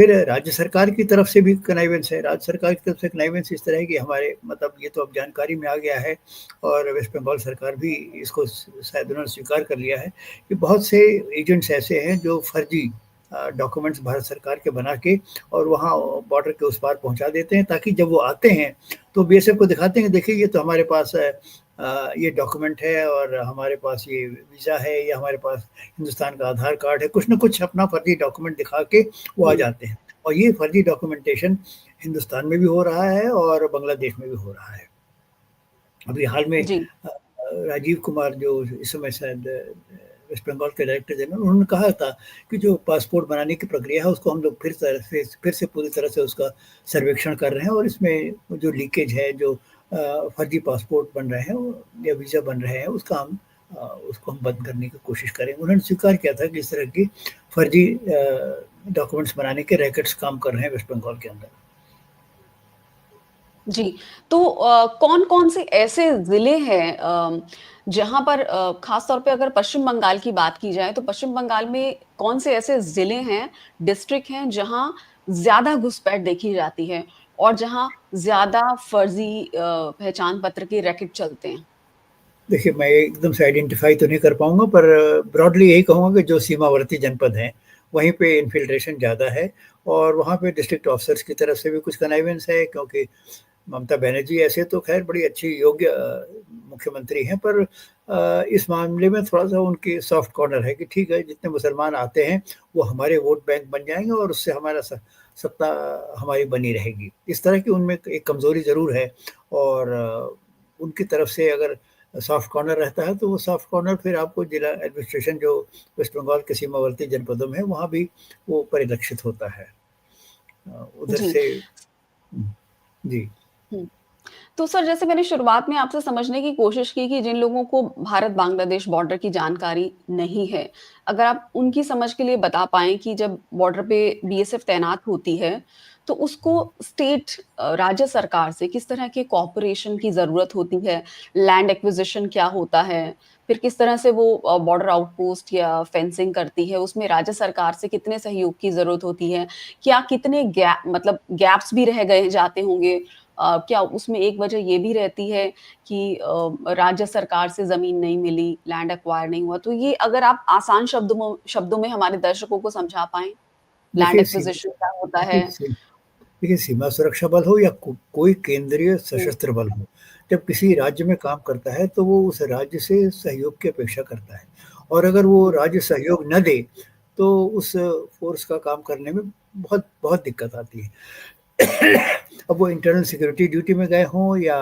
फिर राज्य सरकार की तरफ से भी कनाइवेंस है। राज्य सरकार की तरफ से कनाइवेंस इस तरह है कि हमारे मतलब ये तो अब जानकारी में आ गया है और वेस्ट बंगाल सरकार भी इसको शायद उन्होंने स्वीकार कर लिया है कि बहुत से एजेंट्स ऐसे हैं जो फर्जी डॉक्यूमेंट्स भारत सरकार के बना के और वहाँ बॉर्डर के उस पार पहुँचा देते हैं, ताकि जब वो आते हैं तो बीएसएफ को दिखाते हैं, देखिए ये तो हमारे पास ये डॉक्यूमेंट है और हमारे पास ये वीज़ा है या हमारे पास हिंदुस्तान का आधार कार्ड है, कुछ ना कुछ अपना फर्जी डॉक्यूमेंट दिखा के वो आ जी जाते हैं। और ये फर्जी डॉक्यूमेंटेशन हिंदुस्तान में भी हो रहा है और बांग्लादेश में भी हो रहा है। अभी हाल में जी राजीव कुमार जो इस समय शायद वेस्ट बंगाल के डायरेक्टर जनरल, उन्होंने कहा था कि जो पासपोर्ट बनाने की प्रक्रिया है उसको हम लोग फिर से पूरी तरह से उसका सर्वेक्षण कर रहे हैं और इसमें जो लीकेज है, जो फर्जी पासपोर्ट बन रहे हैं या वीज़ा बन रहे हैं, उसको हम बंद करने की कोशिश करेंगे। उन्होंने स्वीकार किया था कि इस तरह की फर्जी डॉक्यूमेंट्स बनाने के रैकेट्स काम कर रहे हैं वेस्ट बंगाल के अंदर। जी, तो कौन-कौन से ऐसे ज़िले हैं जहाँ पर ख़ास तौर पे अगर पश्चिम बंगाल की बात की जाए, तो पश्चिम बंगाल में कौन से ऐसे ज़िले हैं, डिस्ट्रिक्ट हैं, जहाँ ज़्यादा घुसपैठ देखी जाती है और जहाँ ज़्यादा फ़र्ज़ी पहचान पत्र के रैकेट चलते हैं? देखिए, मैं एकदम से आइडेंटिफ़ाई तो नहीं कर पाऊँगा, पर ब्रॉडली यही कहूँगा कि जो सीमावर्ती जनपद हैं, वहीं पे इन्फिल्ट्रेशन ज़्यादा है और वहाँ पे डिस्ट्रिक्ट ऑफ़िसर्स की तरफ से भी कुछ कनाइवेंस है, क्योंकि ममता बनर्जी ऐसे तो ख़ैर बड़ी अच्छी योग्य मुख्यमंत्री हैं, पर इस मामले में थोड़ा-सा उनकी सॉफ्ट कॉर्नर है कि ठीक है, जितने मुसलमान आते हैं, वो हमारे वोट बैंक बन जाएँगे और उससे हमारा सत्ता हमारी बनी रहेगी। इस तरह की उनमें एक कमज़ोरी ज़रूर है और उनकी तरफ से अगर सॉफ्ट कॉर्नर रहता है, तो वो सॉफ्ट कॉर्नर फिर आपको जिला एडमिनिस्ट्रेशन जो वेस्ट बंगाल के सीमावर्ती जनपदों में है, वहाँ भी वो परिलक्षित होता है। उधर जी। से जी। हुँ। तो सर जैसे मैंने शुरुआत में आपसे समझने की कोशिश की कि जिन लोगों को भारत-बांग्लादेश बॉर्डर की जानकारी नहीं है, अगर आप उनकी समझ के लिए बता पाएँ कि जब बॉर्डर पे बीएसएफ तैनात होती है, तो उसको स्टेट राज्य सरकार से किस तरह के कोऑपरेशन की ज़रूरत होती है? लैंड एक्विज़िशन क्या होता है? फिर किस तरह से वो बॉर्डर आउटपोस्ट या फेंसिंग करती है, उसमें राज्य सरकार से कितने सहयोग की ज़रूरत होती है? क्या कितने मतलब गैप्स भी रह गए जाते होंगे? क्या उसमें एक वजह ये भी रहती है कि राज्य सरकार से ज़मीन नहीं मिली, लैंड एक्वायर नहीं हुआ, तो ये अगर आप आसान शब्दों में हमारे दर्शकों को समझा पाएँ, लैंड देखिए एक्विज़िशन क्या होता देखिए है? सी देखिए सीमा सुरक्षा बल हो या कोई केंद्रीय हुँ, सशस्त्र बल हो, जब किसी राज्य में काम करता है, तो वो उस राज्य से सहयोग की अपेक्षा करता है और अगर वो हुँ, राज्य सहयोग न दे, तो उस फ़ोर्स का काम करने में बहुत बहुत दिक्कत आती है। अब वो इंटरनल सिक्योरिटी ड्यूटी में गए हों या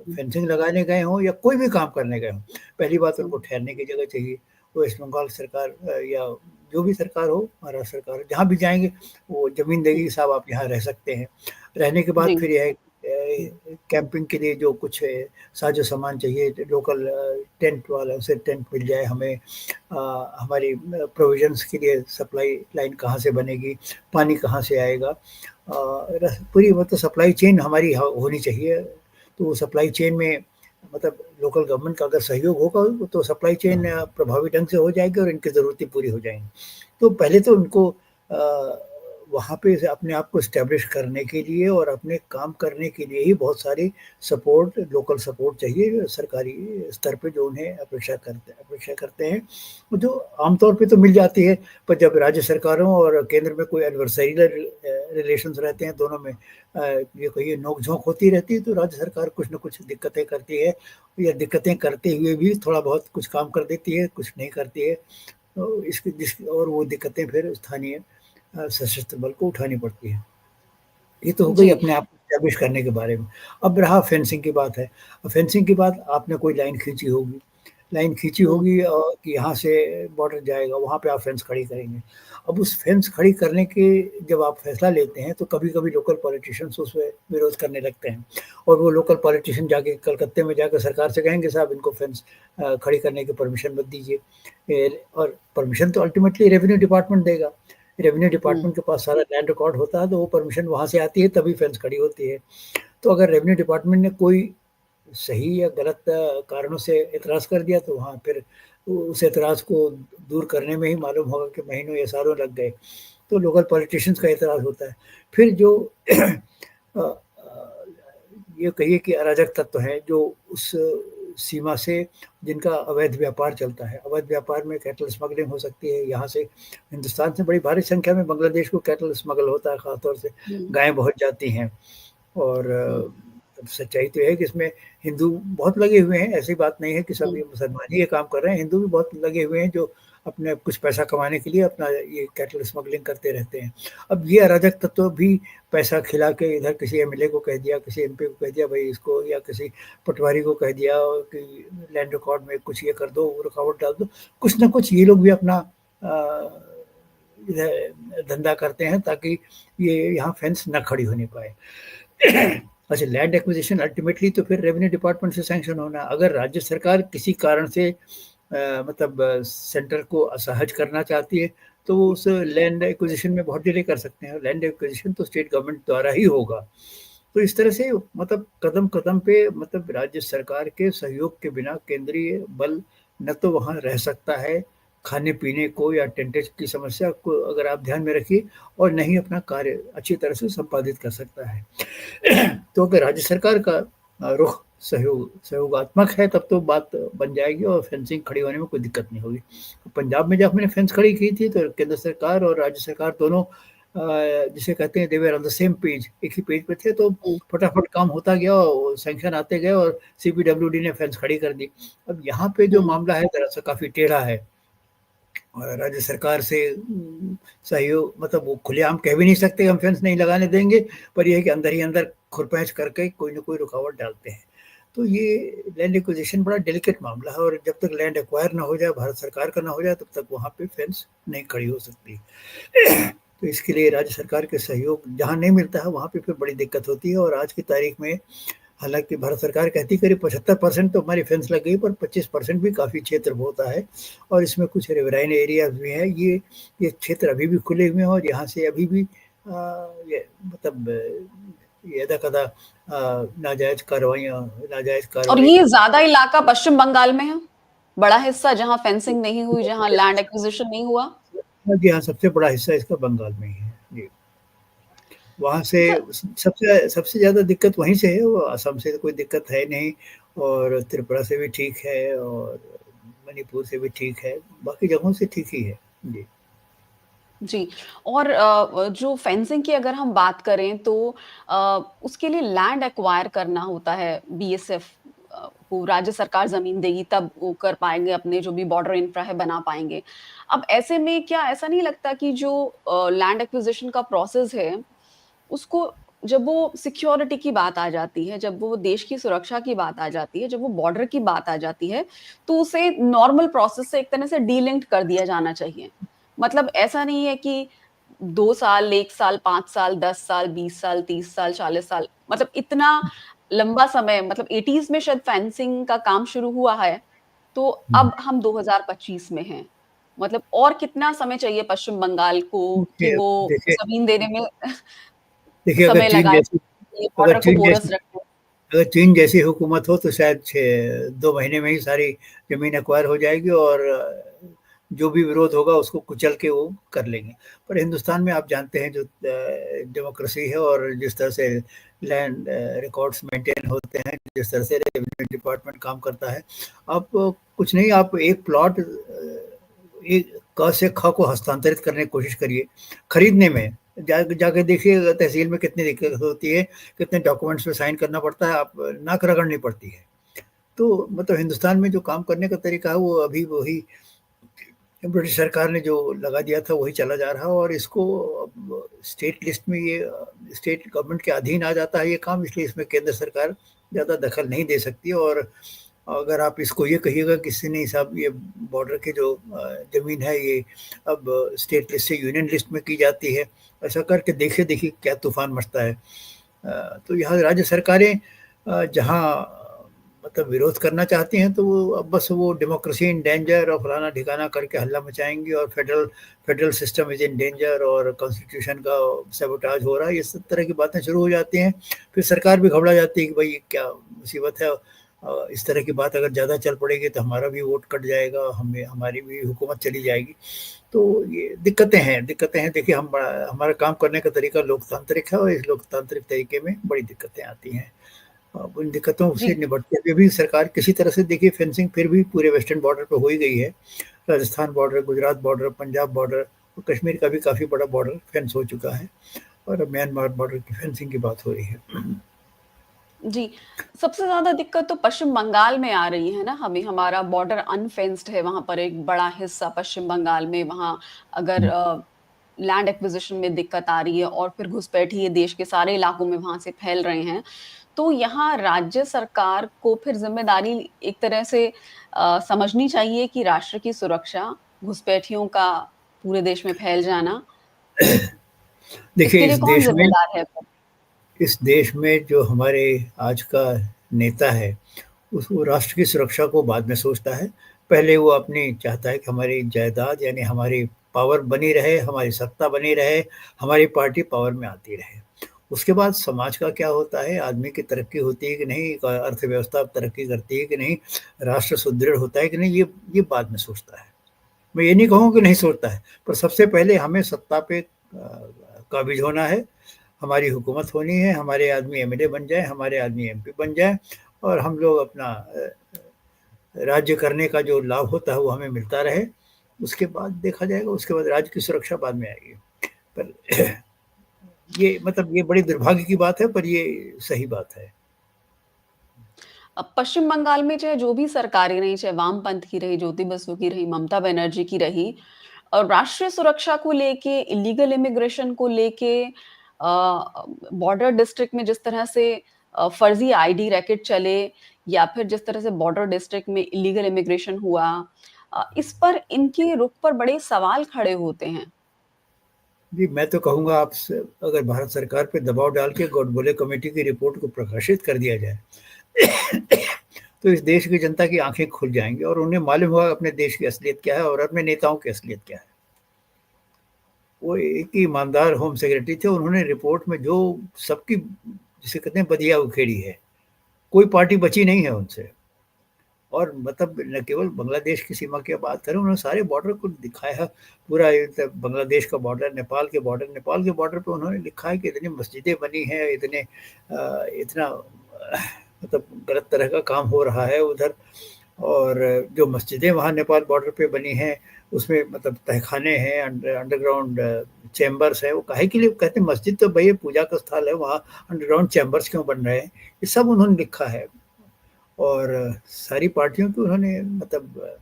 हुँ, फेंसिंग लगाने गए हों या कोई भी काम करने गए हों, पहली बात हुँ, उनको ठहरने की जगह चाहिए। वेस्ट बंगाल सरकार या जो भी सरकार हो, महाराष्ट्र सरकार, जहाँ भी जाएँगे वो ज़मीन देगी हुँ, कि साहब आप यहाँ रह सकते हैं। रहने के बाद जी, फिर यह है कैंपिंग के लिए जो कुछ साज़ो-सामान चाहिए, लोकल टेंट वालों से टेंट मिल जाए हमें, हमारी प्रोविज़न्स के लिए सप्लाई लाइन कहाँ से बनेगी, पानी कहाँ से आएगा, पूरी मतलब सप्लाई चेन हमारी होनी चाहिए। तो सप्लाई चेन में मतलब लोकल गवर्नमेंट का अगर सहयोग होगा तो सप्लाई चेन प्रभावी ढंग से हो जाएगी और इनकी ज़रूरतें पूरी हो जाएँगी। तो पहले तो उनको वहाँ पे से अपने आप को एस्टेब्लिश करने के लिए और अपने काम करने के लिए ही बहुत सारी सपोर्ट, लोकल सपोर्ट चाहिए सरकारी स्तर पे, जो उन्हें अपेक्षा करते हैं, जो आमतौर पे तो मिल जाती है, पर जब राज्य सरकारों और केंद्र में कोई एडवर्सरियल रिलेशंस रहते हैं, दोनों में ये कहिए नोक-झोंक होती रहती है, तो राज्य सरकार कुछ न कुछ दिक्कतें करती है या दिक्कतें करते हुए भी थोड़ा बहुत कुछ काम कर देती है, कुछ नहीं करती है। तो इसकी जिस और वो दिक्कतें फिर स्थानीय सशस्त्र बल को उठानी पड़ती है। ये तो हो गई जी, अपने आप को एस्टेब्लिश करने के बारे में। अब रहा फेंसिंग की बात है। अब फेंसिंग के बाद आपने कोई लाइन खींची होगी। लाइन खींची हुँ, होगी कि यहाँ से बॉर्डर जाएगा, वहाँ पे आप फेंस खड़ी करेंगे। अब उस फेंस खड़ी करने के जब आप फैसला लेते हैं, तो कभी-कभी लोकल पॉलिटिशियंस उसमें विरोध करने लगते हैं और वो लोकल पॉलिटिशियन जाके कलकत्ते में जाकर सरकार से कहेंगे, साहब इनको फेंस खड़ी करने की परमिशन मत दीजिए। और परमिशन तो अल्टीमेटली रेवेन्यू डिपार्टमेंट देगा। रेवेन्यू हुँ, डिपार्टमेंट के पास सारा लैंड रिकॉर्ड होता है, तो वो परमिशन वहाँ से आती है, तभी फेंस खड़ी होती है। तो अगर रेवेन्यू डिपार्टमेंट ने कोई सही या गलत कारणों से एतराज़ कर दिया, तो वहाँ फिर उस एतराज़ को दूर करने में ही मालूम होगा कि महीनों या सालों लग गए। तो लोकल पॉलिटिशियंस का एतराज़ होता है। फिर जो अ ये कहिए कि अराजक तत्व हैं जो उस सीमा से जिनका अवैध व्यापार चलता है। अवैध व्यापार में कैटल स्मगलिंग हो सकती है, यहाँ से हिंदुस्तान से बड़ी भारी संख्या में बांग्लादेश को कैटल स्मगल होता है, ख़ास तौर से हुँ, गायें बहुत जाती हैं। और हुँ, सच्चाई तो ये है कि इसमें हिंदू बहुत लगे हुए हैं, ऐसी बात नहीं है कि सब हुँ, ये मुसलमान ही ये काम कर रहे हैं, हिंदू भी बहुत लगे हुए हैं जो अपने कुछ पैसा कमाने के लिए अपना ये कैटल स्मगलिंग करते रहते हैं। अब ये अराजक तत्व भी पैसा खिला के इधर किसी एमएलए को कह दिया, किसी एमपी को कह दिया भई इसको, या किसी पटवारी को कह दिया कि लैंड रिकॉर्ड में कुछ ये कर दो, रुकावट डाल दो। कुछ ना कुछ ये लोग भी अपना इधर धंधा करते हैं ताकि ये यहाँ फेंस ना खड़ी होने पाए। अच्छा, लैंड एक्विजिशन अल्टीमेटली तो फिर रेवेन्यू डिपार्टमेंट से सैंक्शन होना है। अगर राज्य सरकार किसी कारण से मतलब सेंटर को असहज करना चाहती है, तो वो उस लैंड एक्विजिशन में बहुत डिले कर सकते हैं। लैंड एक्विजिशन तो स्टेट गवर्नमेंट द्वारा ही होगा। तो इस तरह से मतलब कदम-कदम पे मतलब राज्य सरकार के सहयोग के बिना केंद्रीय बल न तो वहाँ रह सकता है, खाने-पीने को या टेंटेज की समस्या को अगर आप ध्यान में रखिए, और न ही अपना कार्य अच्छी तरह से संपादित कर सकता है। तो अगर राज्य सरकार का रुख सहयोगात्मक है तब तो बात बन जाएगी और फेंसिंग खड़ी होने में कोई दिक्कत नहीं होगी। पंजाब में जब हमने फेंस खड़ी की थी तो केंद्र सरकार और राज्य सरकार दोनों जिसे कहते हैं they were on the same page, एक ही पेज पे थे, तो हुँ, फटाफट काम होता गया और सैंक्शन आते गए और सीपीडब्ल्यूडी ने फेंस खड़ी कर दी। अब यहाँ पे जो हुँ, मामला है दरअसल काफ़ी टेढ़ा है। और राज्य सरकार से सहयोग मतलब वो खुलेआम कह भी नहीं सकते हम फेंस नहीं लगाने देंगे, पर ये है कि अंदर ही अंदर खुरपेंच करके कोई न कोई रुकावट डालते हैं। तो ये लैंड एक्विजिशन बड़ा डेलिकेट मामला है और जब तक लैंड एक्वायर ना हो जाए, भारत सरकार का ना हो जाए, तब तक वहाँ पे फेंस नहीं खड़ी हो सकती। तो इसके लिए राज्य सरकार के सहयोग जहाँ नहीं मिलता है, वहाँ पे फिर बड़ी दिक्कत होती है। और आज की तारीख में हालाँकि भारत सरकार कहती है करीब 75% तो हमारी फेंस लग गई, पर 25% भी काफ़ी क्षेत्र होता है और इसमें कुछ रिवराइन एरियाज़ भी हैं। ये क्षेत्र अभी भी खुले हुए हैं और यहाँ से अभी भी ये मतलब ये यदाकदा नाजायज़ और कार्रवाई ये ज़्यादा इलाका पश्चिम बंगाल में है? बड़ा हिस्सा जहाँ फेंसिंग नहीं हुई, जहाँ लैंड एक्विजिशन नहीं हुआ? जी हाँ, सबसे बड़ा हिस्सा इसका बंगाल में ही है। जी, वहाँ से अच्छा, सबसे सबसे ज़्यादा दिक्कत वहीं से है, वो असम से तो कोई दिक्कत है नहीं और त्रिपुरा से भी ठीक है और मणिपुर से भी ठीक है, बाकी जगहों से ठीक ही है। जी। जी। और जो फेंसिंग की अगर हम बात करें तो उसके लिए लैंड एक्वायर करना होता है बीएसएफ को राज्य सरकार ज़मीन देगी तब वो कर पाएँगे अपने जो भी बॉर्डर इंफ्रा है बना पाएँगे। अब ऐसे में क्या ऐसा नहीं लगता कि जो लैंड एक्विजिशन का प्रोसेस है, उसको जब वो सिक्योरिटी की बात आ जाती है, जब वो देश की सुरक्षा की बात आ जाती है, जब वो बॉर्डर की बात आ जाती है, तो उसे नॉर्मल प्रोसेस से एक तरह से डीलिंक्ड कर दिया जाना चाहिए। मतलब ऐसा नहीं है कि 2 साल, 1 साल, 5 साल, 10 साल, 20 साल, 30 साल, 40 साल मतलब इतना लंबा समय मतलब 80s में शायद फेंसिंग का काम शुरू हुआ है, तो हुँ। अब हम 2025 में हैं। मतलब और कितना समय चाहिए पश्चिम बंगाल को कि देखिए वो देखिए ज़मीन देने में देखिए समय लगाए, ये अगर बॉर्डर को चीन पोरस जैसी रखें? अगर चीन जैसी हुकूमत हो तो शायद 2 महीने में ही सारी ज़मीन एक्वायर हो जाएगी और जो भी विरोध होगा उसको कुचल के वो कर लेंगे। पर हिंदुस्तान में आप जानते हैं जो डेमोक्रेसी है और जिस तरह से लैंड रिकॉर्ड्स मेंटेन होते हैं, जिस तरह से रेवेन्यू डिपार्टमेंट काम करता है, आप कुछ नहीं, आप एक प्लॉट एक क से ख को हस्तांतरित करने की कोशिश करिए, खरीदने में। जाके देखिए तहसील में कितनी दिक्कत होती है, कितने डॉक्यूमेंट्स में साइन करना पड़ता है, आप नाक रगड़नी पड़ती है। तो मतलब हिंदुस्तान में जो काम करने का तरीका है वो अभी वही ब्रिटिश सरकार ने जो लगा दिया था वही चला जा रहा है और इसको अब स्टेट लिस्ट में ये स्टेट गवर्नमेंट के अधीन आ जाता है ये काम, इसलिए इसमें केंद्र सरकार ज़्यादा दखल नहीं दे सकती। और अगर आप इसको ये कहिएगा किसी ने साहब ये बॉर्डर के जो ज़मीन है ये अब स्टेट लिस्ट से यूनियन लिस्ट में की जाती है, ऐसा करके देखिए क्या तूफ़ान मचता है। तो यहाँ राज्य सरकारें जहाँ मतलब विरोध करना चाहती हैं तो वो अब बस वो डेमोक्रेसी इन डेंजर और फलाना-ढिकाना करके हल्ला मचाएँगी और federal federal system is in danger और कॉन्स्टिट्यूशन का सैबोटाज हो रहा है, ये सब तरह की बातें शुरू हो जाती हैं। फिर सरकार भी घबरा जाती है कि भई ये क्या मुसीबत है, इस तरह की बात अगर ज़्यादा चल पड़ेगी तो हमारा भी वोट कट जाएगा, हमें हमारी भी हुकूमत चली जाएगी। तो ये दिक्कतें हैं। देखिए हमारा काम करने का तरीका लोकतांत्रिक है और इस लोकतांत्रिक तरीके में बड़ी दिक्कतें आती हैं। उन दिक्कतों से जी, निपटते हुए भी सरकार किसी तरह से देखिए फेंसिंग फिर भी पूरे वेस्टर्न बॉर्डर पे हो ही गई है। Rajasthan border, Gujarat border, Punjab border और कश्मीर का भी काफ़ी बड़ा बॉर्डर फेंस हो चुका है और अब म्यांमार बॉर्डर की फेंसिंग की बात हो रही है। जी। सबसे ज़्यादा दिक्कत तो पश्चिम बंगाल में आ रही है ना हमें, हमारा बॉर्डर अनफेंस्ड है वहाँ पर एक बड़ा हिस्सा पश्चिम बंगाल में, वहाँ अगर लैंड एक्विजिशन में दिक्कत आ रही है और फिर घुसपैठिए देश के सारे इलाकों में वहाँ से फैल रहे हैं। तो यहाँ राज्य सरकार को फिर ज़िम्मेदारी एक तरह से समझनी चाहिए कि राष्ट्र की सुरक्षा, घुसपैठियों का पूरे देश में फैल जाना, देखिए इसके लिए कौन ज़िम्मेदार है फिर? इस देश में जो हमारे आज का नेता है, वो राष्ट्र की सुरक्षा को बाद में सोचता है। पहले वो अपनी चाहता है कि हमारी जायदाद यानी हमारी पावर बनी रहे, हमारी सत्ता बनी रहे, हमारी पार्टी पावर में आती रहे। उसके बाद समाज का क्या होता है, आदमी की तरक्की होती है कि नहीं, अर्थव्यवस्था तरक्की करती है कि नहीं, राष्ट्र सुदृढ़ होता है कि नहीं, ये बाद में सोचता है। मैं ये नहीं कहूँ कि नहीं सोचता है, पर सबसे पहले हमें सत्ता पे काबिज होना है, हमारी हुकूमत होनी है, हमारे आदमी एमएलए बन जाएँ, हमारे आदमी एमपी बन जाएँ और हम लोग अपना राज्य करने का जो लाभ होता है वो हमें मिलता रहे। उसके बाद देखा जाएगा, उसके बाद राज्य की सुरक्षा बाद में आएगी। पर ये मतलब ये बड़ी दुर्भाग्य की बात है, पर ये सही बात है। अब पश्चिम बंगाल में चाहे जो भी सरकारें रही, चाहे वामपंथ की रही, ज्योति बसु की रही, ममता बनर्जी की रही और राष्ट्रीय सुरक्षा को लेके, इल्लीगल इमिग्रेशन को लेके बॉर्डर डिस्ट्रिक्ट में जिस तरह से फर्जी आईडी रैकेट चले या फिर जिस तरह से बॉर्डर डिस्ट्रिक्ट में इल्लीगल इमिग्रेशन हुआ, इस पर इनके रुख पर बड़े सवाल खड़े होते हैं। जी, मैं तो कहूँगा आपसे, अगर भारत सरकार पे दबाव डाल के गोडबोले कमेटी की रिपोर्ट को प्रकाशित कर दिया जाए, तो इस देश की जनता की आँखें खुल जाएँगी और उन्हें मालूम होगा अपने देश की असलियत क्या है और अपने नेताओं की असलियत क्या है। वो एक ईमानदार होम सेक्रेटरी थे, उन्होंने रिपोर्ट में जो सबकी जिसे कहते हैं बदिया उखेड़ी है, कोई पार्टी बची नहीं है उनसे। और मतलब न केवल बांग्लादेश की सीमा की बात करें, उन्होंने सारे बॉर्डर को दिखाया है। पूरा बांग्लादेश का बॉर्डर, नेपाल के बॉर्डर पे उन्होंने लिखा है कि इतनी मस्जिदें बनी हैं, इतना मतलब गलत तरह का काम हो रहा है उधर। और जो मस्जिदें वहाँ नेपाल बॉर्डर पे बनी हैं, उसमें मतलब तहखाने हैं, अंडरग्राउंड चैम्बर्स हैं। वो काहे के लिए कहते हैं, मस्जिद तो भैया पूजा का स्थल है, वहाँ अंडरग्राउंड चैम्बर्स क्यों बन रहे हैं? ये सब उन्होंने लिखा है। और सारी पार्टियों की उन्होंने मतलब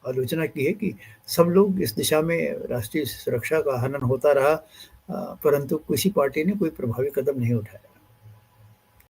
आलोचना की है कि सब लोग इस दिशा में राष्ट्रीय सुरक्षा का हनन होता रहा, परंतु किसी पार्टी ने कोई प्रभावी कदम नहीं उठाया।